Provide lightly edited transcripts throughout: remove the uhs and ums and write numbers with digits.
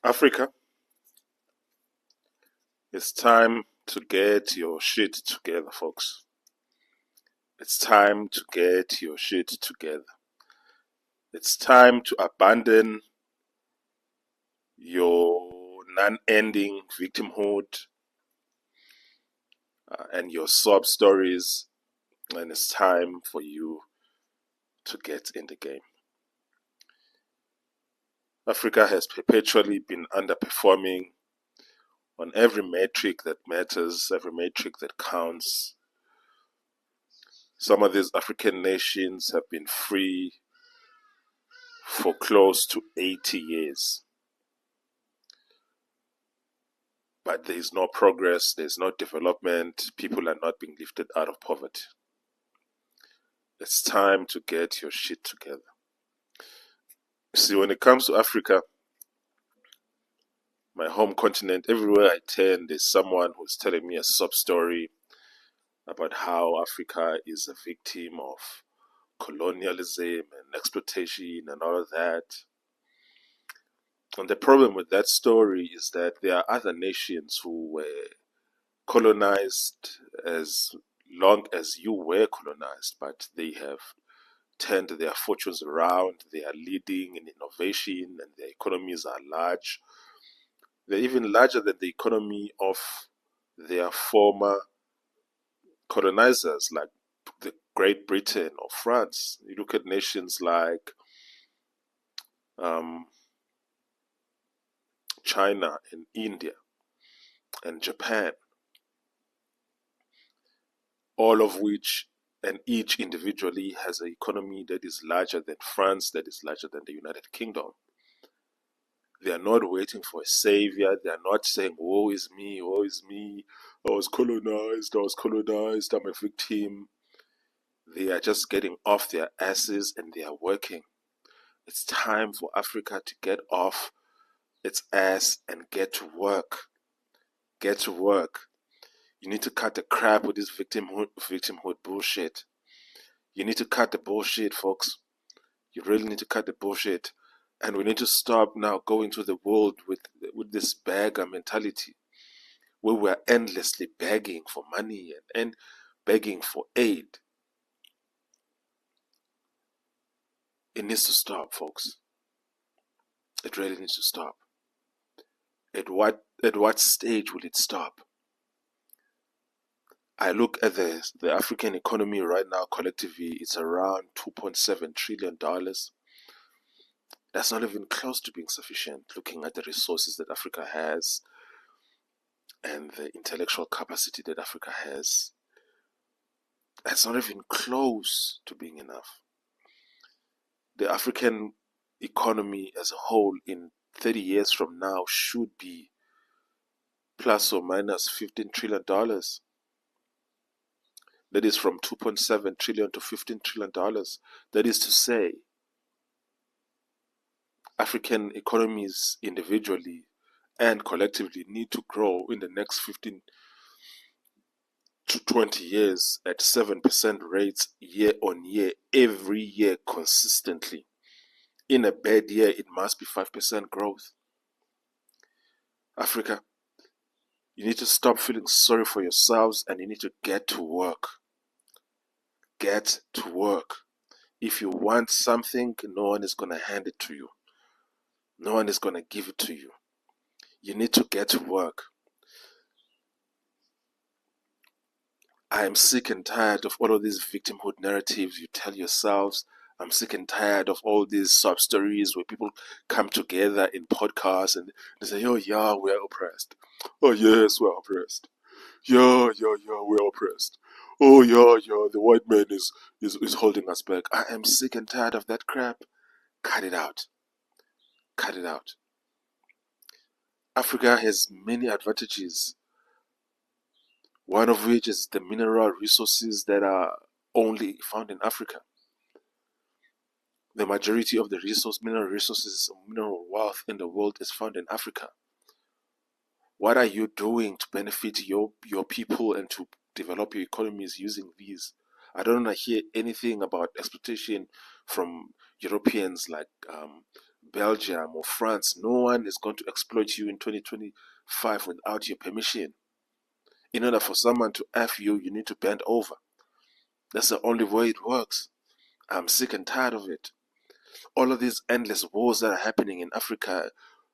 Africa, it's time to get your shit together, folks. It's time to get your shit together. It's time to abandon your non-ending victimhood and your sob stories, and it's time for you to get in the game. Africa has perpetually been underperforming on every metric that matters, every metric that counts. Some of these African nations have been free for close to 80 years. But there is no progress, there's no development, people are not being lifted out of poverty. It's time to get your shit together. See, when it comes to Africa, my home continent, everywhere I turn, there's someone who's telling me a sob story about how Africa is a victim of colonialism and exploitation and all of that. And the problem with that story is that there are other nations who were colonized as long as you were colonized, but they have turned their fortunes around. They are leading in innovation and their economies are large. They're even larger than the economy of their former colonizers, like the Great Britain or France. You look at nations like China and India and Japan, all of which and each individually has an economy that is larger than France, that is larger than the United Kingdom. They are not waiting for a savior. They are not saying, woe is me, woe is me. I was colonized, I'm a victim. They are just getting off their asses and they are working. It's time for Africa to get off its ass and get to work. Get to work. You need to cut the crap with this victimhood bullshit. You need to cut the bullshit, folks. You really need to cut the bullshit. And we need to stop now going to the world with this beggar mentality, where we're endlessly begging for money and begging for aid. It needs to stop, folks. It really needs to stop. At what stage will it stop? I look at the African economy right now collectively, it's around $2.7 trillion. That's not even close to being sufficient, looking at the resources that Africa has and the intellectual capacity that Africa has. That's not even close to being enough. The African economy as a whole in 30 years from now should be plus or minus $15 trillion. That is from 2.7 trillion to $15 trillion. That is to say, African economies individually and collectively need to grow in the next 15 to 20 years at 7% rates year on year, every year consistently. In a bad year, it must be 5% growth. Africa, you need to stop feeling sorry for yourselves and you need to get to work. Get to work. If you want something, no one is going to hand it to you. No one is going to give it to you. You need to get to work. I am sick and tired of all of these victimhood narratives you tell yourselves. I'm sick and tired of all these sub stories where people come together in podcasts and they say, oh yeah, we're oppressed. Oh yes, we're oppressed. Yeah, we're oppressed. Oh yeah, the white man is holding us back. I am sick and tired of that crap. Cut it out. Cut it out. Africa has many advantages, one of which is the mineral resources that are only found in Africa. The majority of the mineral resources, mineral wealth in the world is found in Africa. What are you doing to benefit your people and to develop your economies using these? I don't want to hear anything about exploitation from Europeans like Belgium or France, no one is going to exploit you in 2025 without your permission. In order for someone to F you, you need to bend over. That's the only way it works. I'm sick and tired of it. All of these endless wars that are happening in Africa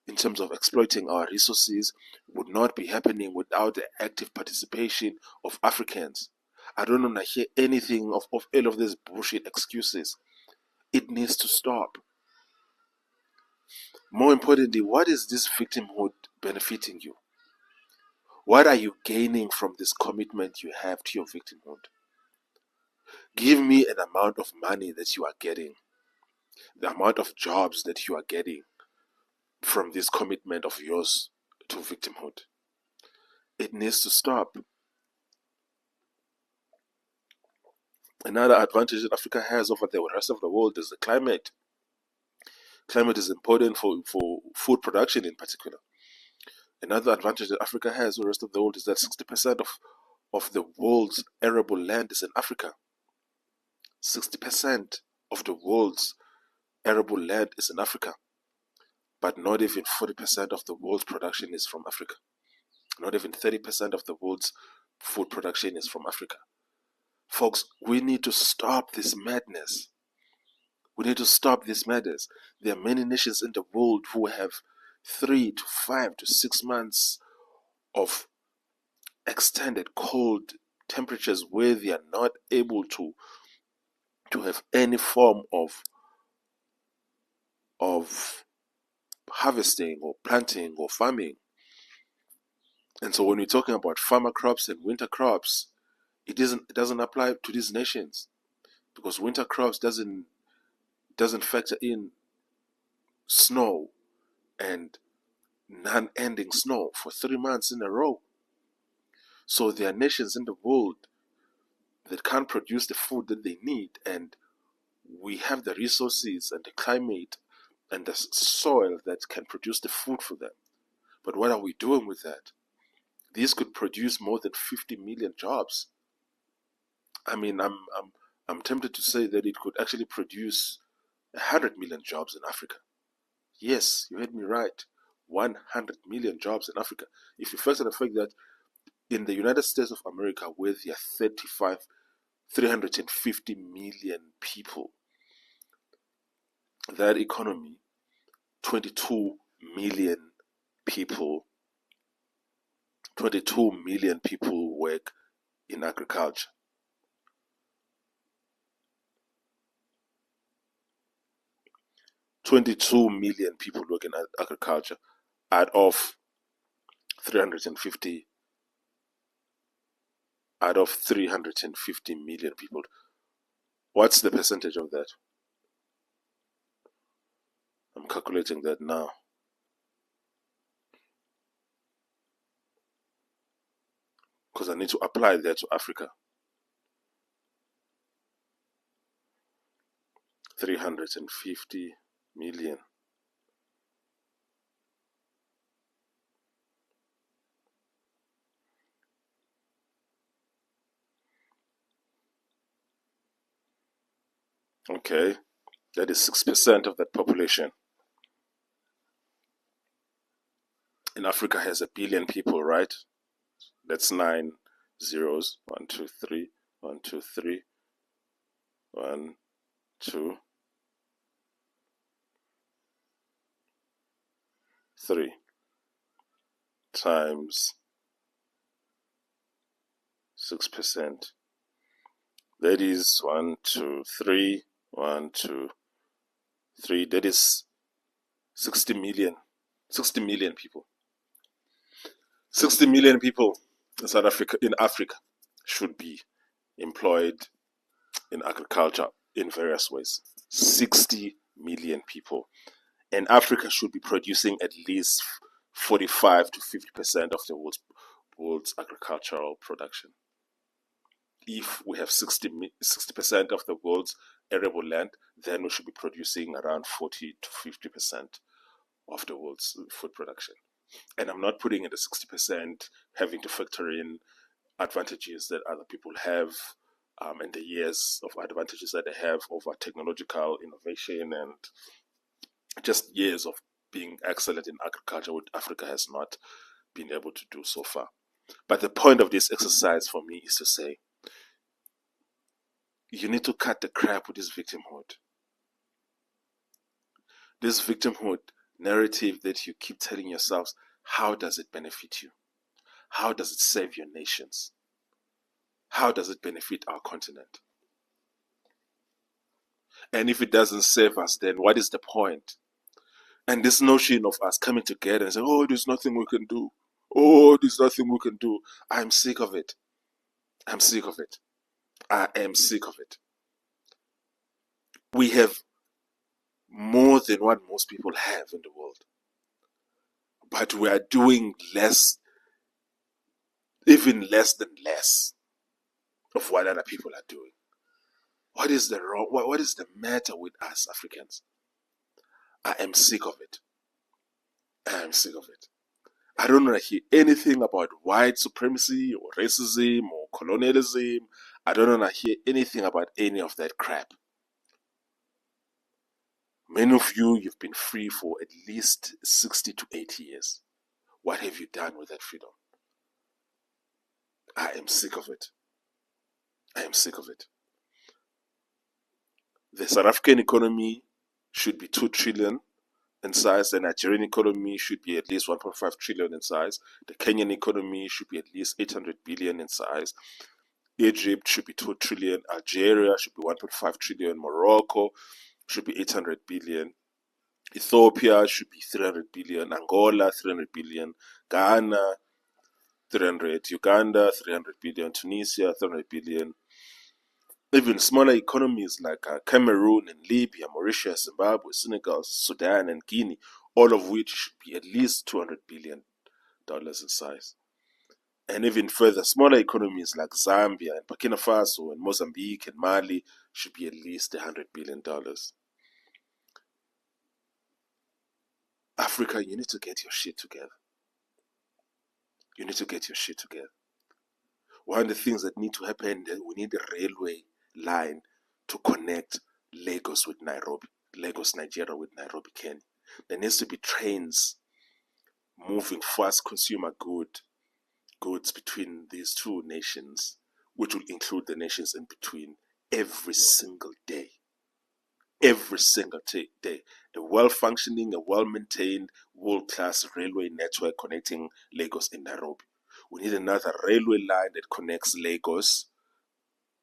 in terms of exploiting our resources would not be happening without the active participation of Africans. I don't want to hear anything of all of these bullshit excuses. It needs to stop. More importantly, what is this victimhood benefiting you? What are you gaining from this commitment you have to your victimhood? Give me an amount of money that you are getting, the amount of jobs that you are getting from this commitment of yours to victimhood. It needs to stop. Another advantage that Africa has over the rest of the world is the climate. Climate is important for food production in particular. Another advantage that Africa has over the rest of the world is that 60% of the world's arable land is in Africa. 60% of the world's arable land is in Africa. But not even 40% of the world's production is from Africa. Not even 30% of the world's food production is from Africa. Folks, we need to stop this madness. We need to stop this madness. There are many nations in the world who have 3 to 5 to 6 months of extended cold temperatures where they are not able to have any form of harvesting or planting or farming. And so when we're talking about farmer crops and winter crops, it doesn't apply to these nations, because winter crops doesn't factor in snow and non-ending snow for 3 months in a row. So there are nations in the world that can't produce the food that they need, and we have the resources and the climate and the soil that can produce the food for them. But what are we doing with that? These could produce more than 50 million jobs. I mean, I'm tempted to say that it could actually produce 100 million jobs in Africa. Yes, you heard me right. 100 million jobs in Africa. If you factor the fact that in the United States of America, where there are 350 million people, that economy, 22 million people, 22 million people work in agriculture. 22 million people work in agriculture out of 350 million people. What's the percentage of that? I'm calculating that now. Because I need to apply that to Africa. 350 million. Okay, that is 6% of that population. And Africa has 1 billion people, right? That's 9 zeros. 1, 2, 3. 1, 2, 3. 1, 2, 3 times 6%. That is 1, 2, 3. 1, 2, 3. That is 60 million. 60 million people. 60 million people in South Africa, in Africa, should be employed in agriculture in various ways. 60 million people. And Africa should be producing at least 45 to 50% of the world's agricultural production. If we have 60% of the world's arable land, then we should be producing around 40 to 50% of the world's food production. And I'm not putting in the 60% having to factor in advantages that other people have, and the years of advantages that they have over technological innovation and just years of being excellent in agriculture, what Africa has not been able to do so far. But the point of this exercise for me is to say, you need to cut the crap with this victimhood. This victimhood narrative that you keep telling yourselves, how does it benefit you? How does it save your nations? How does it benefit our continent? And if it doesn't save us, then what is the point? And this notion of us coming together and saying, oh, there's nothing we can do. Oh, there's nothing we can do. I'm sick of it. I'm sick of it. I am sick of it. We have more than what most people have in the world. But we are doing less, even less than less of what other people are doing. What is the wrong? What is the matter with us Africans? I am sick of it. I am sick of it. I don't want to hear anything about white supremacy or racism or colonialism. I don't want to hear anything about any of that crap. Many of you, you've been free for at least 60 to 80 years. What have you done with that freedom? I am sick of it. I am sick of it. The South African economy should be 2 trillion in size. The Nigerian economy should be at least 1.5 trillion in size. The Kenyan economy should be at least 800 billion in size. Egypt should be 2 trillion. Algeria should be 1.5 trillion. Morocco should be 800 billion. Ethiopia should be 300 billion. Angola, 300 billion. Ghana, 300. Uganda, 300 billion. Tunisia, 300 billion. Even smaller economies like Cameroon and Libya, Mauritius, Zimbabwe, Senegal, Sudan, and Guinea, all of which should be at least $200 billion in size. And even further, smaller economies like Zambia and Burkina Faso and Mozambique and Mali should be at least $100 billion. Africa, you need to get your shit together. You need to get your shit together. One of the things that need to happen, we need a railway line to connect Lagos with Nairobi, Lagos, Nigeria with Nairobi, Kenya. There needs to be trains moving fast consumer goods between these two nations, which will include the nations in between, every single day. Every single day. A well-functioning, a well-maintained, world-class railway network connecting Lagos and Nairobi. We need another railway line that connects Lagos,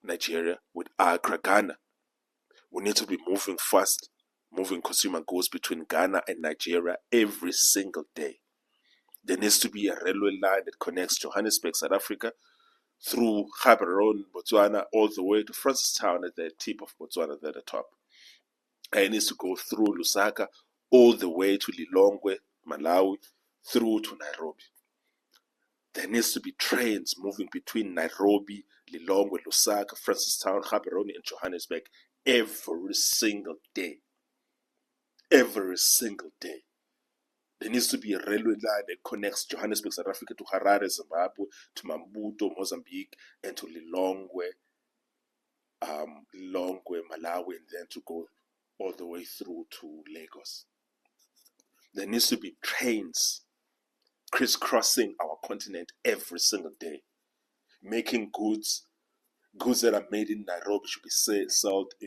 Nigeria, with Accra, Ghana. We need to be moving fast, moving consumer goods between Ghana and Nigeria every single day. There needs to be a railway line that connects Johannesburg, South Africa, through Gaborone, Botswana, all the way to Francistown at the tip of Botswana at the top. And it needs to go through Lusaka, all the way to Lilongwe, Malawi, through to Nairobi. There needs to be trains moving between Nairobi, Lilongwe, Lusaka, Francistown, Gaborone, and Johannesburg every single day. Every single day. There needs to be a railway line that connects Johannesburg, South Africa to Harare, Zimbabwe, to Maputo, Mozambique, and to Lilongwe, Malawi, and then to go all the way through to Lagos. There needs to be trains crisscrossing our continent every single day, making goods that are made in Nairobi should be sold in